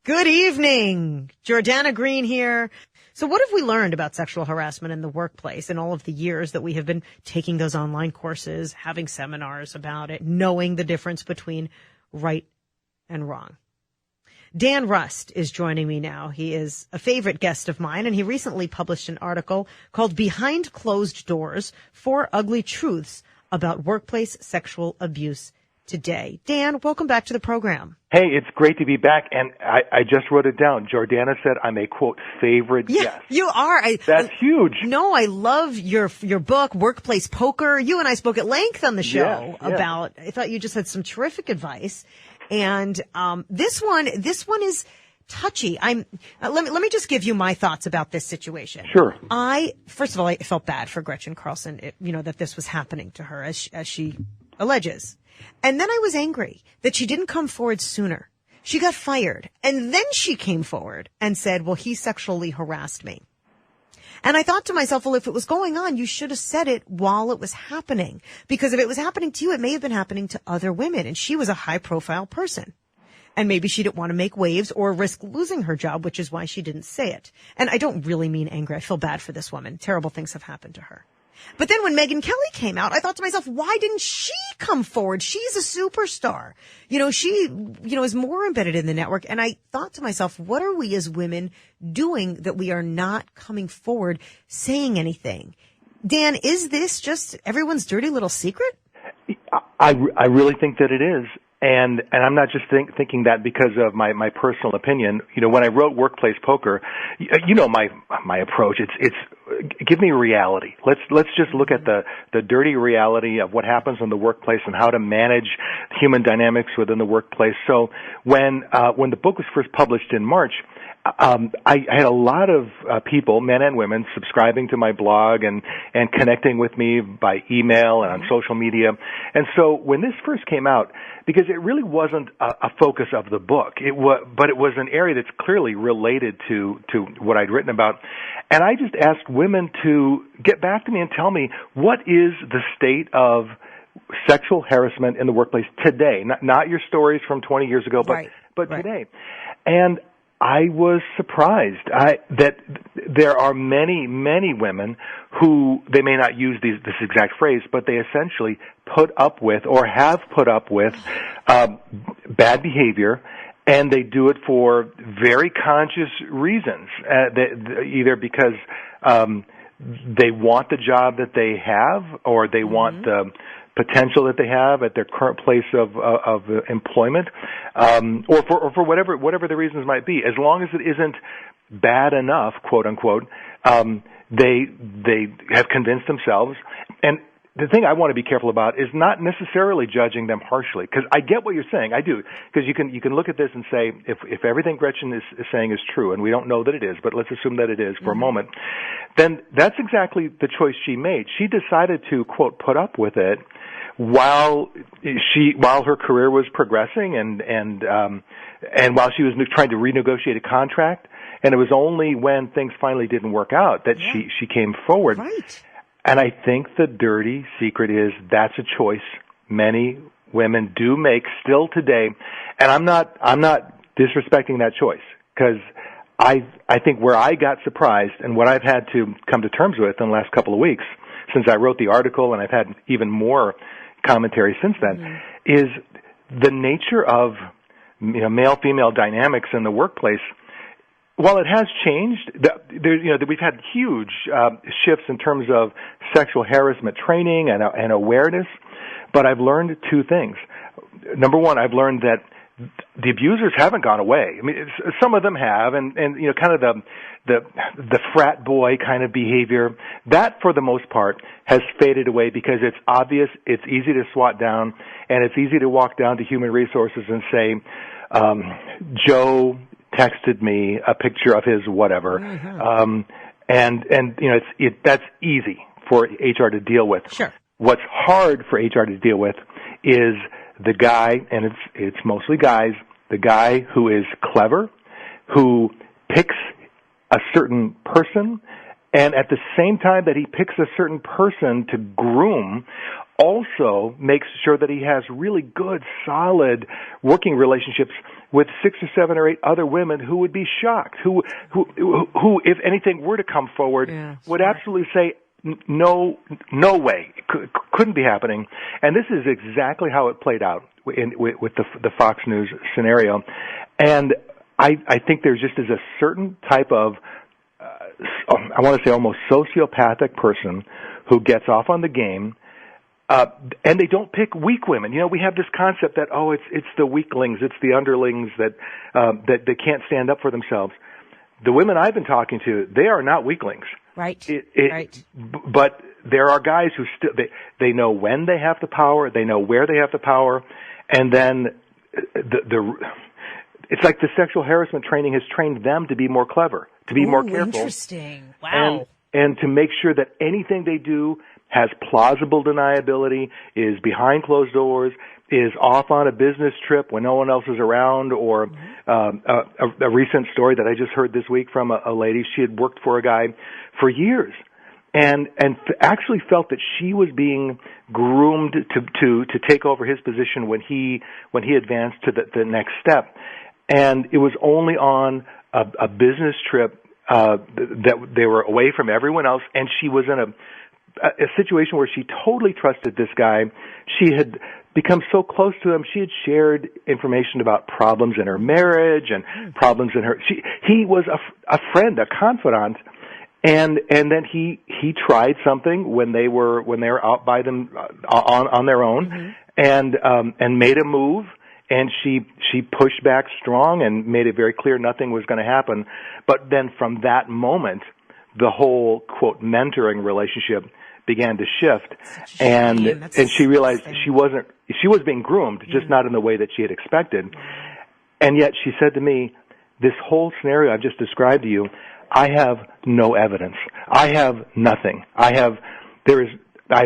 Good evening. Jordana Green here. So what have we learned about sexual harassment in the workplace in all of the years that we have been taking those online courses, having seminars about it, knowing the difference between right and wrong? Dan Rust is joining me now. He is a favorite guest of mine, and he recently published an article called Behind Closed Doors: 4 Ugly Truths About Workplace Sexual Abuse Today. Dan, welcome back to the program. Hey, it's great to be back, and I just wrote it down. Jordana said I'm a, quote, favorite guest. You are. That's huge. No, I love your book, Workplace Poker. You and I spoke at length on the show about, I thought you just had some terrific advice. And this one is touchy. Let me just give you my thoughts about this situation. Sure. First of all, I felt bad for Gretchen Carlson, that this was happening to her, as she alleges. And then I was angry that she didn't come forward sooner. She got fired. And then she came forward and said, well, he sexually harassed me. And I thought to myself, well, if it was going on, you should have said it while it was happening. Because if it was happening to you, it may have been happening to other women. And she was a high-profile person. And maybe she didn't want to make waves or risk losing her job, which is why she didn't say it. And I don't really mean angry. I feel bad for this woman. Terrible things have happened to her. But then when Megyn Kelly came out, I thought to myself, why didn't she come forward? She's a superstar. She, is more embedded in the network. And I thought to myself, what are we as women doing that we are not coming forward, saying anything? Dan, is this just everyone's dirty little secret? I really think that it is. And I'm not just thinking that because of my personal opinion. When I wrote Workplace Poker, my approach. It's give me reality. Let's just look at the dirty reality of what happens in the workplace and how to manage human dynamics within the workplace. So when the book was first published in March, I had a lot of people, men and women, subscribing to my blog and connecting with me by email and on social media. And so when this first came out, because it really wasn't a focus of the book, but it was an area that's clearly related to what I'd written about. And I just asked women to get back to me and tell me, what is the state of sexual harassment in the workplace today? Not your stories from 20 years ago, but today. And I was surprised that there are many, many women who, they may not use this exact phrase, but they essentially put up with or have put up with bad behavior, and they do it for very conscious reasons, either because they want the job that they have, or they want the potential that they have at their current place of employment, or for whatever the reasons might be. As long as it isn't bad enough, quote unquote, they have convinced themselves. And the thing I want to be careful about is not necessarily judging them harshly, because I get what you're saying. I do, because you can look at this and say, if everything Gretchen is saying is true, and we don't know that it is, but let's assume that it is for a moment, then that's exactly the choice she made. She decided to, quote, put up with it while her career was progressing and while she was trying to renegotiate a contract. And it was only when things finally didn't work out that she came forward. Right. And I think the dirty secret is that's a choice many women do make still today. And I'm not disrespecting that choice, because I think where I got surprised and what I've had to come to terms with in the last couple of weeks since I wrote the article, and I've had even more commentary since then, is the nature of male-female dynamics in the workplace. While it has changed, we've had huge shifts in terms of sexual harassment training and awareness, but I've learned two things. Number one, I've learned that the abusers haven't gone away. I mean, some of them have, and kind of the frat boy kind of behavior, that for the most part has faded away because it's obvious, it's easy to swat down, and it's easy to walk down to human resources and say, Joe texted me a picture of his whatever, and that's easy for HR to deal with. Sure. What's hard for HR to deal with is the guy, and it's mostly guys, the guy who is clever, who picks a certain person, and at the same time that he picks a certain person to groom, also makes sure that he has really good, solid working relationships with 6 or 7 or 8 other women who would be shocked, who if anything were to come forward, would absolutely say, no way, couldn't be happening. And this is exactly how it played out with the Fox News scenario. And I think there just is a certain type of, I want to say almost sociopathic person who gets off on the game, and they don't pick weak women. You know, we have this concept that, it's the weaklings, it's the underlings that they can't stand up for themselves. The women I've been talking to, they are not weaklings. Right. Right. But there are guys who they know when they have the power, they know where they have the power, and then it's like the sexual harassment training has trained them to be more clever, to be more careful. Interesting. Wow. And to make sure that anything they do has plausible deniability, is behind closed doors, is off on a business trip when no one else is around, or a recent story that I just heard this week from a lady. She had worked for a guy for years and actually felt that she was being groomed to take over his position when he advanced to the next step. And it was only on a business trip that they were away from everyone else, and she was in a situation where she totally trusted this guy. She had become so close to him. She had shared information about problems in her marriage and problems in her. He was a friend, a confidant, and then he tried something when they were out by them on their own, and made a move. And she pushed back strong and made it very clear nothing was going to happen. But then from that moment, the whole, quote, mentoring relationship began to shift. And she realized she was being groomed, just not in the way that she had expected. And yet she said to me, this whole scenario I've just described to you, I have no evidence. I have nothing. I have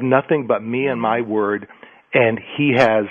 nothing but me and my word, and he has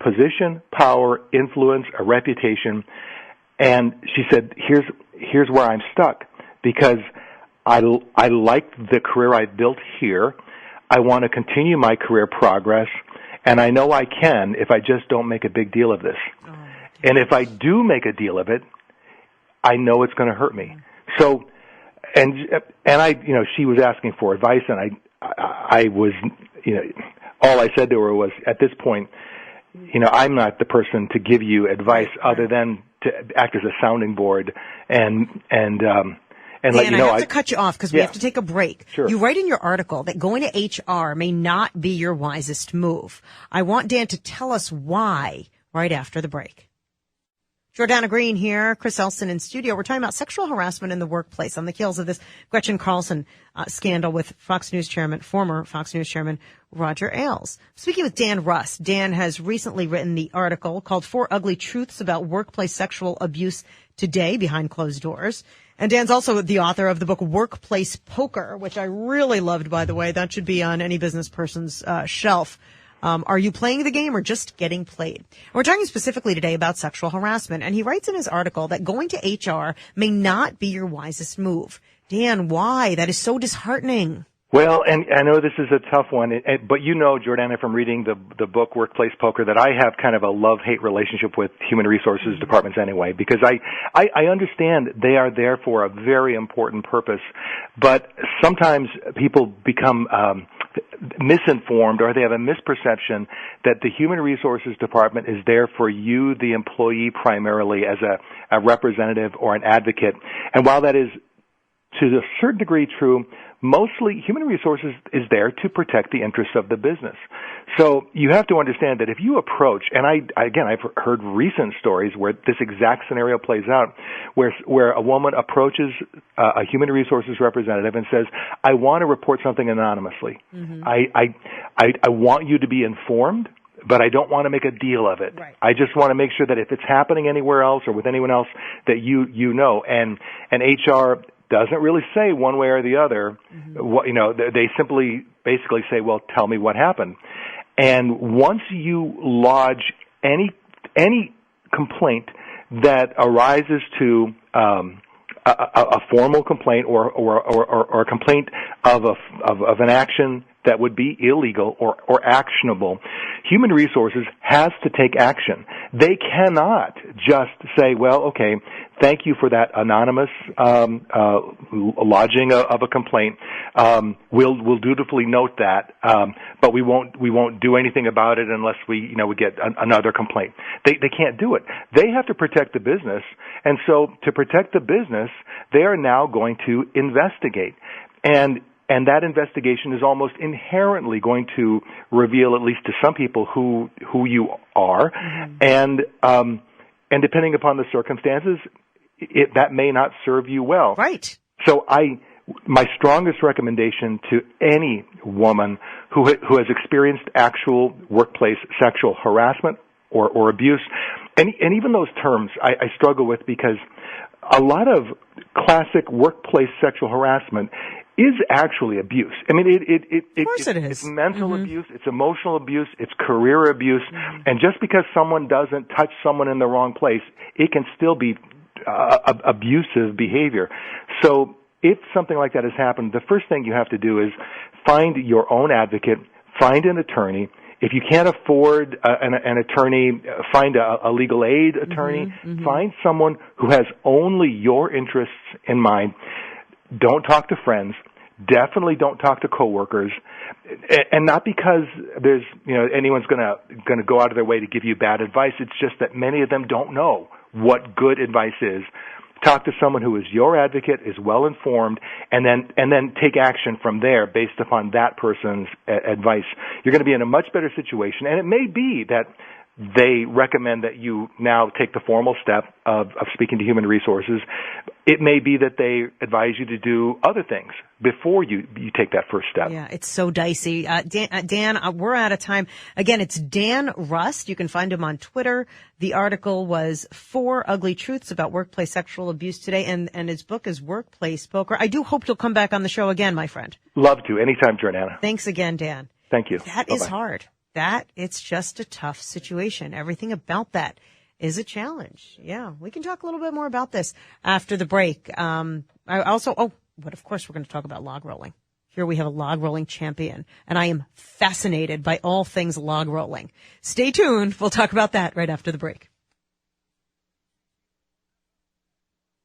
position, power, influence, a reputation. And she said, here's where I'm stuck, because I like the career I built here. I want to continue my career progress, and I know I can if I just don't make a big deal of this. And if I do make a deal of it, I know it's going to hurt me. So, and I, she was asking for advice, and I was, all I said to her was, at this point, I'm not the person to give you advice other than to act as a sounding board and let you know. I have to cut you off because we have to take a break. Sure. You write in your article that going to HR may not be your wisest move. I want Dan to tell us why right after the break. Jordana Green here, Chris Elson in studio. We're talking about sexual harassment in the workplace on the heels of this Gretchen Carlson scandal with former Fox News chairman Roger Ailes. Speaking with Dan Russ, Dan has recently written the article called 4 Ugly Truths About Workplace Sexual Abuse Today Behind Closed Doors. And Dan's also the author of the book Workplace Poker, which I really loved, by the way. That should be on any business person's shelf. Are you playing the game or just getting played? We're talking specifically today about sexual harassment, and he writes in his article that going to HR may not be your wisest move. Dan, why? That is so disheartening. Well, and I know this is a tough one, but Jordana, from reading the book Workplace Poker, that I have kind of a love-hate relationship with human resources departments anyway, because I understand they are there for a very important purpose, but sometimes people become misinformed, or they have a misperception that the human resources department is there for you, the employee, primarily as a representative or an advocate. And while that is to a certain degree true, mostly human resources is there to protect the interests of the business. So you have to understand that if you approach, and I've heard recent stories where this exact scenario plays out, where a woman approaches a human resources representative and says, I want to report something anonymously. Mm-hmm. I want you to be informed, but I don't want to make a deal of it. Right. I just want to make sure that if it's happening anywhere else or with anyone else that you know. And HR doesn't really say one way or the other. Mm-hmm. They simply basically say, well, tell me what happened. And once you lodge any complaint that arises to a formal complaint or a complaint of an action that would be illegal or actionable, Human Resources has to take action. They cannot just say, well, okay, thank you for that anonymous lodging of a complaint. We'll dutifully note that, but we won't do anything about it unless we get another complaint. They can't do it. They have to protect the business, and so to protect the business, they are now going to investigate. And that investigation is almost inherently going to reveal, at least to some people, who you are, and depending upon the circumstances, that may not serve you well. Right. So my strongest recommendation to any woman who has experienced actual workplace sexual harassment or abuse, and even those terms I struggle with, because a lot of classic workplace sexual harassment is actually abuse. I mean, of course it is. It's mental abuse, it's emotional abuse, it's career abuse, and just because someone doesn't touch someone in the wrong place, it can still be abusive behavior. So if something like that has happened, the first thing you have to do is find your own advocate, find an attorney. If you can't afford an attorney, find a legal aid attorney. Find someone who has only your interests in mind. Don't talk to friends. Definitely don't talk to coworkers, and not because there's anyone's gonna go out of their way to give you bad advice. It's just that many of them don't know what good advice is. Talk to someone who is your advocate, is well informed, and then take action from there based upon that person's advice. You're going to be in a much better situation, and it may be that they recommend that you now take the formal step of speaking to Human Resources. It may be that they advise you to do other things before you take that first step. Yeah, it's so dicey. Dan, we're out of time. Again, it's Dan Rust. You can find him on Twitter. The article was 4 Ugly Truths About Workplace Sexual Abuse Today, and his book is Workplace Poker. I do hope you'll come back on the show again, my friend. Love to. Anytime, Jordana. Thanks again, Dan. Thank you. That Bye-bye. is hard. It's just a tough situation. Everything about that is a challenge. Yeah, we can talk a little bit more about this after the break. But of course we're going to talk about log rolling. Here we have a log rolling champion, and I am fascinated by all things log rolling. Stay tuned. We'll talk about that right after the break.